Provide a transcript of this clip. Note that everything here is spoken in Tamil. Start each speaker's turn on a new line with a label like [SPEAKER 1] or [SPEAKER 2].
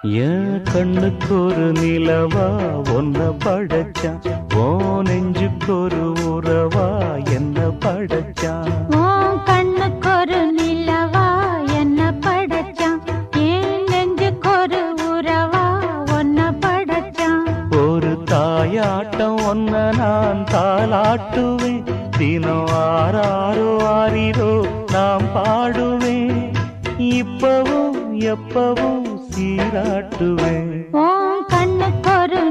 [SPEAKER 1] என் கண்ணுக்கு ஒரு நிலவா ஒன்ன படைச்சான், ஓ நெஞ்சுக்கு ஒரு உறவா என்ன படைச்சான்.
[SPEAKER 2] உன் கண்ணுக்கு ஒரு நிலவா என்ன படைச்சான், என் நெஞ்சுக்கு ஒரு உறவா ஒன்ன படைச்சான்.
[SPEAKER 1] ஒரு தாயாட்டம் ஒன்ன நான் தாலாட்டுவேன், தினம் ஆராரோ ஆரிரோ நாம் பாடுவேன், இப்பவும் எப்பவும் சீராட்டுவேன்.
[SPEAKER 2] உன் கண்ணுக்கு ஒரு